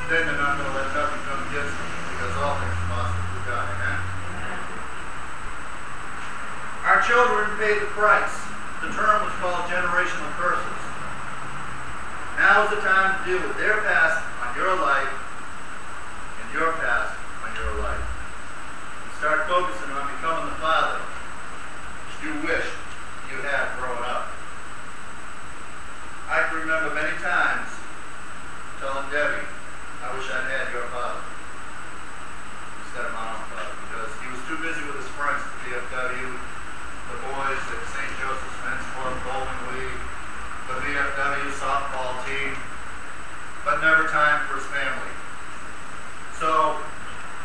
then they're not going to let nothing come against them, because all things are possible through God. Amen? Our children paid the price. The term was called generational curses. Now is the time to deal with their past on your life and your past on your life. And start focusing on becoming the father you wished you had growing up. I can remember many times telling Debbie, I wish I'd had your father instead of my own father, because he was too busy with his friends at the VFW, the boys at St. Joseph's Men's Club, Bowling League, the VFW softball team, but never time for his family. So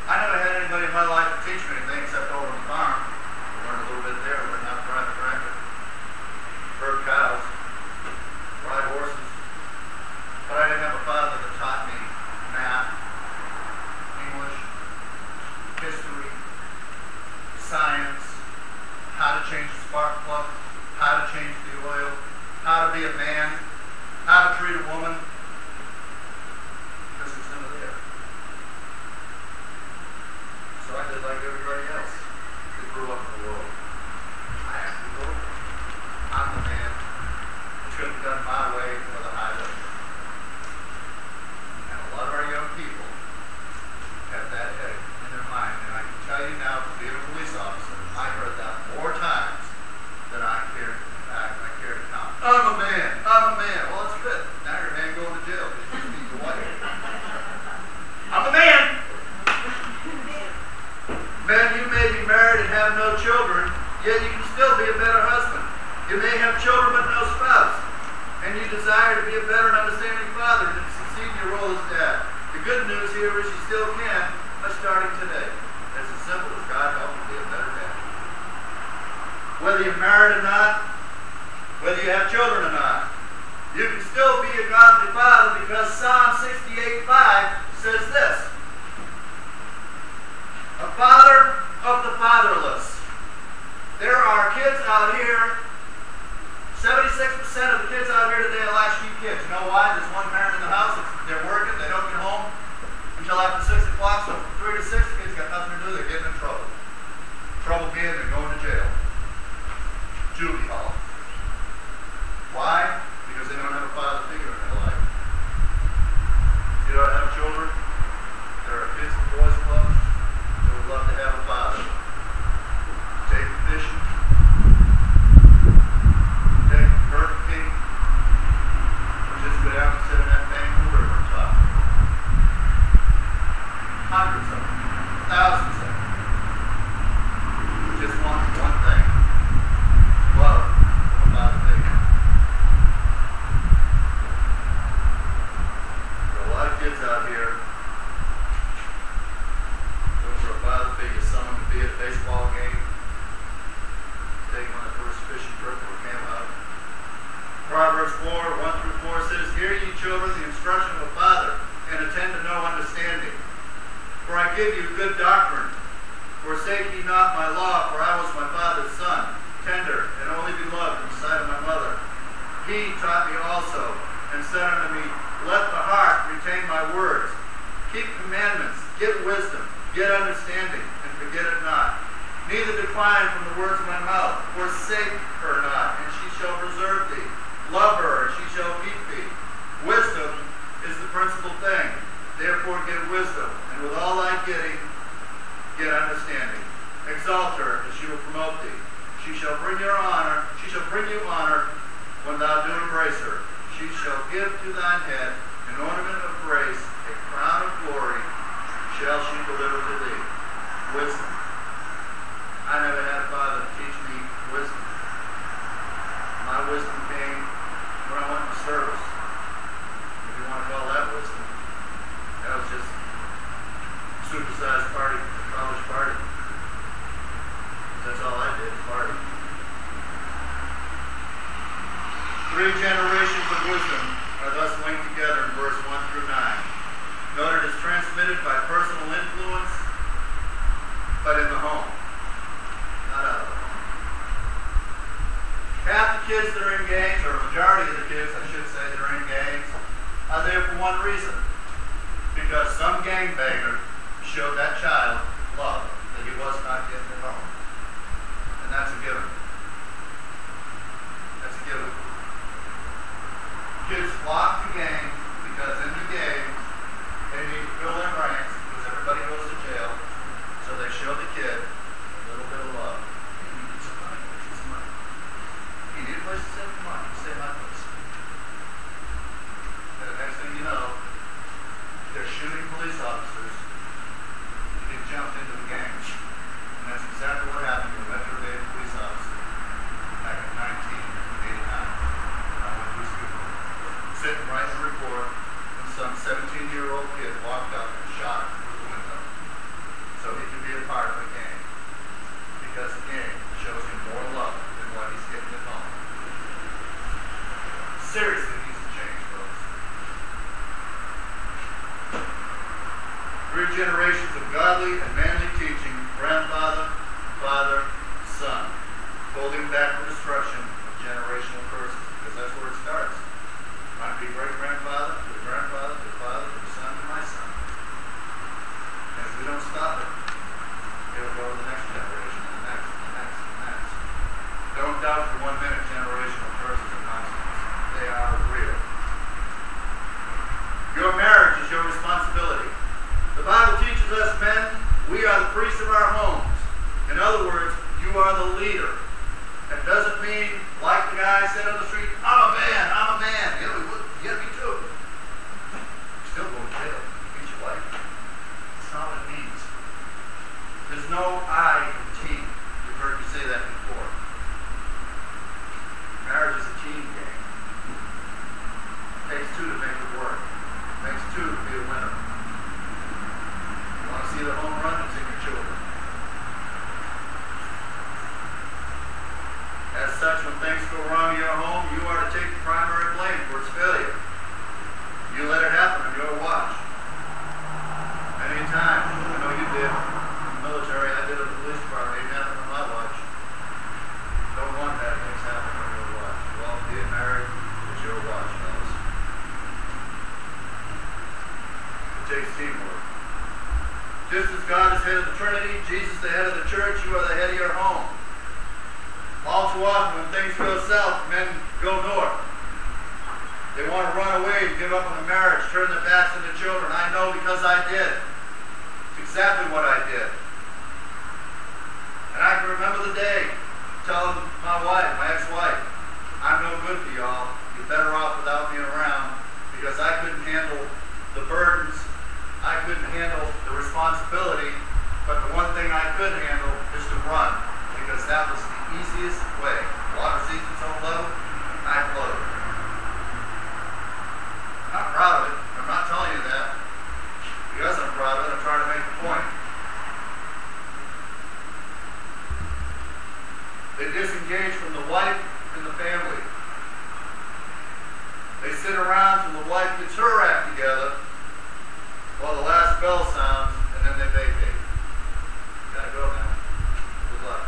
I never had anybody in my life to teach me anything except over on the farm. I learned a little bit there, learned how to drive a tractor, herd cows, ride horses. But I didn't have a father that taught me math, English, history, science, how to change the spark plug, how to change the oil, how to be a man, how to treat a woman, because it's never there. So I did like everybody else that grew up in the world. I have to go. I'm the man. It's going to be done my way or the highway. And a lot of our young people have that head in their mind. And I can tell you now, being a police officer, I heard that more times than I care to count. I'm a man. I'm a man. Well, that's good. Now you're a man going to jail because you just beat your wife. I'm a man. Men, you may be married and have no children, yet you can still be a better husband. You may have children but no spouse, and you desire to be a better and understanding father and succeed in your role as dad. The good news here is you still can by starting today. It's as simple as God help you be a better dad. Whether you're married or not, whether you have children or not, you can still be a godly father, because Psalm 68:5 says this: a father of the fatherless. There are kids out here, 76% of the kids out here today are latchkey kids. You know why? There's one parent in the house, they're working, they don't get home until after 6 o'clock, so from 3 to 6, the kids got nothing to do, they're getting in trouble. Trouble being they're going to jail. Juvie hall. Why? Because they don't have a father figure in their life. You don't have children. There are kids and boys clubs that would love to have a father. Take them fishing. Take them Burger King. Or just go down and sit in that Bangor River and talk. Hundreds of them. Thousands of them. Just want one thing. Love from a father figure. There are a lot of kids out here looking for a father figure, someone to be at a baseball game, take them on the first fishing trip or camp out. Proverbs 4:1-4 says, hear ye children the instruction of a father, and attend to no understanding. For I give you good doctrine. Forsake ye not my law, for I was my father's son, tender and only beloved in the sight of my mother. He taught me also, and said unto me, let the heart retain my words. Keep commandments, get wisdom, get understanding, and forget it not. Neither decline from the words of my mouth. Forsake her not, and she shall preserve thee. Love her, and she shall keep thee. Wisdom is the principal thing. Therefore get wisdom, and with all thy getting, get understanding. Exalt her, and she will promote thee. She shall bring you honor when thou do embrace her. She shall give to thine head an ornament of grace, a crown of glory shall she deliver to thee. Wisdom. I never had a father teach me wisdom. My wisdom came when I went to service. If you want to call that wisdom, that was just a supersized party, a college party. That's all I did, party. 3 generations of wisdom are thus linked together in verse 1-9. because some gangbanger showed that child love that he was not getting at home. And that's a given. That's a given. Kids flock to gangs because in the gangs they need to fill their ranks because everybody goes to jail. So they show the kid a little bit of love. Hey, you need some money. Get you some money. You need a place to stay? Come on, you stay at my place. And the next thing you know, they're shooting police officers to get jumped into the gangs. And that's exactly what happened to a Metro Dade police officer back in 1989. I went through school. Sitting right in the report when some 17-year-old kid walked up and shot him through the window so he could be a part of the gang. Because the gang shows him more love than what he's getting at home. Seriously needs to change, folks. 3 generations of godly and manly teaching, grandfather, father, son, holding back the destruction of generational curses, because that's where it starts. Might be great-grandfather, to the grandfather, to the father, to the son, to my son. And if we don't stop it, it'll go to the next generation, and the next, and the next, and the next. Don't doubt for 1 minute generational curses are nonsense. They are real. Your marriage is your responsibility. The Bible teaches us men, we are the priests of our homes. In other words, you are the leader. That doesn't mean, like the guy said on the street, I'm a man, I'm a man. You gotta be too. You're still going to jail. You beat your wife. That's not what it means. There's no I in team. You've heard me say that before. Marriage is a team game. It takes 2 to make it work. It takes 2 to be a winner. You want to see the home run? It's in your children. As such, when things go wrong in your home, you are to take the primary blame for its failure. You let it happen on your watch. Many times, I know you did. In the military, I did it in the police department. It happened on my watch. Don't want bad things happening on your watch. Well, being married is your watch, fellas. It takes teamwork. Just as God is head of the Trinity, Jesus the head of the church, you are the head of your home. All too often when things go south, men go north. They want to run away and give up on the marriage, turn their backs on the children. I know because I did. It's exactly what I did. And I can remember the day telling my wife, my ex-wife, I'm no good for y'all. You're better off without me around because I couldn't handle the burdens. I couldn't handle the responsibility. But the one thing I could handle is to run because that was the easiest way. Water sees its own level, I float. I'm not proud of it. I'm not telling you that because I'm proud of it. I'm trying to make the point. They disengage from the wife and the family. They sit around till the wife gets her act together while the last bell sounds and then they vacate. Gotta go now. Good luck.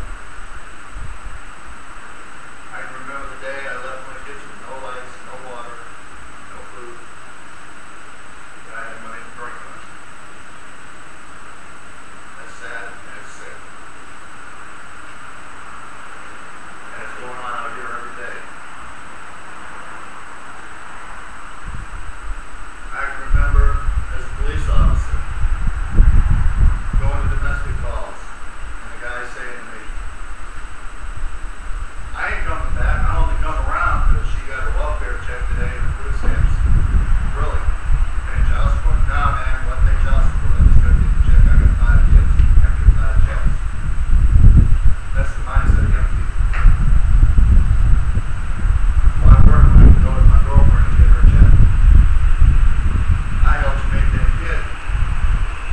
I can remember the day I left my kitchen with no lights, no water, no food. But I had money to drink on. That's sad and it's sick. And it's going on out here every day. I can remember as a police officer going to domestic calls and the guy saying to me, I ain't coming back. I only come around because she got her welfare check today and her food stamps. Really? Paying child support? No, man. What pay child support? I just got to get the check. I got 5 kids. I have to get 5 checks. That's the mindset of young people. Well, I work when I can go with my girlfriend and get her a check. I helped you make that kid.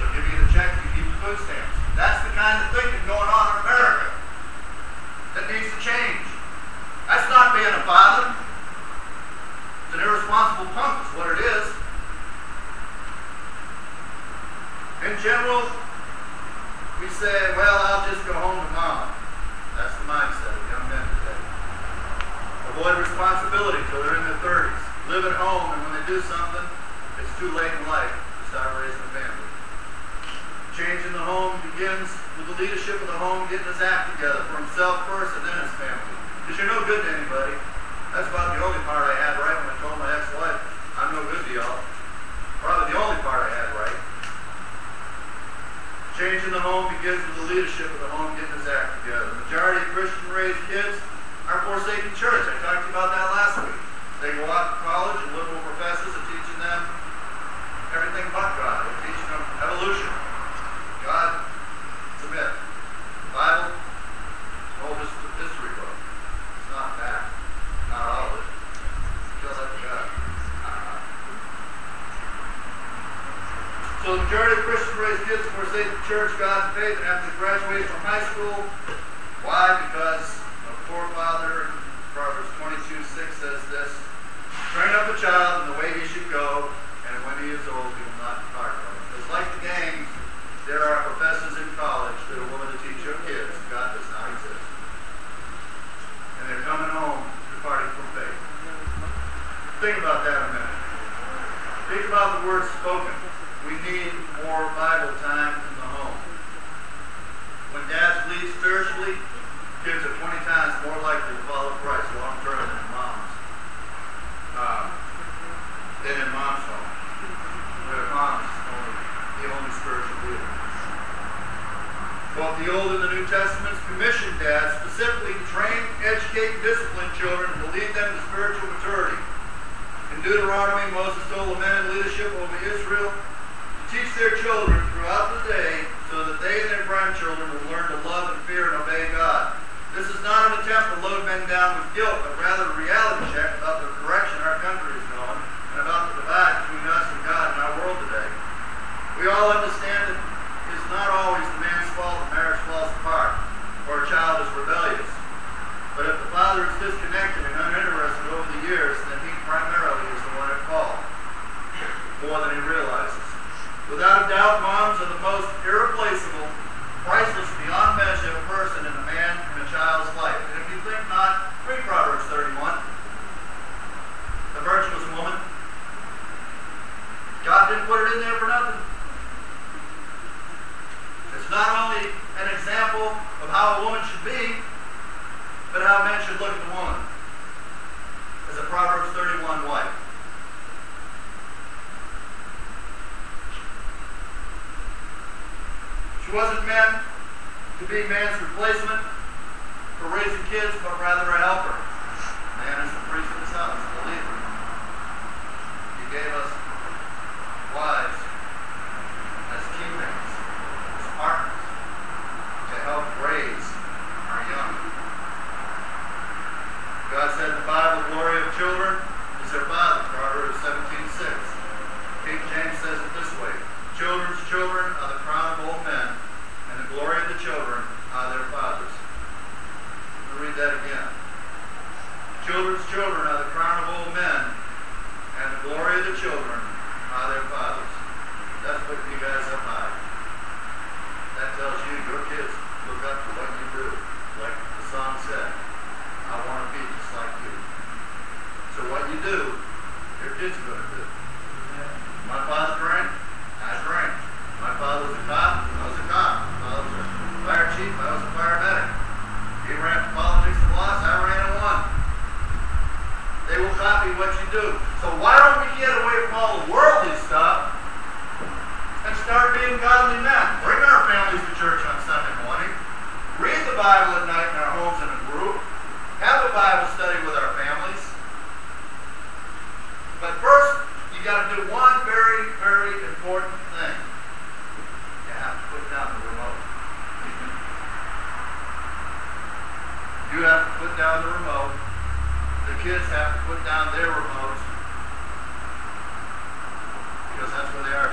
So give you the check, you keep the food stamps. That's the kind of thinking going on in America. That needs to change. That's not being a father. It's an irresponsible punk is what it is. In general, we say, well, I'll just go home to mom. That's the mindset of young men today. Avoid responsibility till they're in their 30s. Live at home, and when they do something, it's too late in life to start raising a family. Change in the home begins with the leadership of the home getting his act together for himself first and then his family. Because you're no good to anybody. That's about the only part I had right when I told my ex-wife, I'm no good to y'all. Probably the only part I had right. Change in the home begins with the leadership of the home getting his act together. The majority of Christian-raised kids are forsaking church. I talked to you about that last week. They go out to college and liberal professors are teaching them everything but God. They're teaching them evolution. God, it's a myth. The Bible, an old history book. It's not fact. Not all of it. Kill that to God. So the majority of Christian-raised kids forsake the church, God, and faith, and after they graduate from high school. Why? Because a forefather, Proverbs 22:6 says this, train up a child in the way he should go, and when he is old, he will not depart from it. Because like the gangs, there are professors in college that are willing to teach your kids God does not exist. And they're coming home departing from faith. Think about that a minute. Think about the words spoken. We need more Bible time in the home. When dads lead spiritually, kids are 20 times more likely to follow Christ long term than in mom's home. Where mom's the only spiritual leader. Both the Old and the New Testaments commission dads specifically to train, educate, and discipline children and to lead them to spiritual maturity. In Deuteronomy, Moses told the men in leadership over Israel to teach their children throughout the day so that they and their grandchildren will learn to love and fear and obey God. This is not an attempt to load men down with guilt, but rather a reality check about the direction our country is going and about the divide between us and God in our world today. We all understand that it's not always the man's fault that marriage falls apart or a child is rebellious. But if the father is disconnected and uninterested over the years, then he primarily is the one at fault, more than he realizes. Without a doubt, moms are the most irreplaceable, priceless, beyond measure person in a man and a child's life. And if you think not, read Proverbs 31. The virtuous woman. God didn't put it in there for nothing. It's not only an example of how a woman should be, but how men should look at the woman as a Proverbs 31 wife. She wasn't meant to be man's replacement for raising kids, but rather a helper. Man is the priest of his house, the leader. He gave us wives as teammates, as partners, to help raise our young. God said in the Bible, the glory of children is their father, Proverbs 17:6. King James says it this way, children's children are the crown of old men, and the glory of the children are their fathers. Let me read that again. Children's children are the crown of old men, and the glory of the children are their fathers. That's putting you guys up high. That tells you your kids look up to what you do. Like the song said, I want to be just like you. So what you do, your kids are going to do. My father drank, I drank. My father was a cop, I was a cop. My father was a fire chief, I was a paramedic. He ran for politics and laws, I ran and won. They will copy what you do. So why don't we get away from all the worldly stuff and start being godly men? Bring our families to church on Sunday morning. Read the Bible at night in our homes in a group. Have a Bible study with our families. But first, you got to do one very, very important thing. You have to put down the remote. You have to put down the remote. The kids have to put down their remotes. Because that's where they are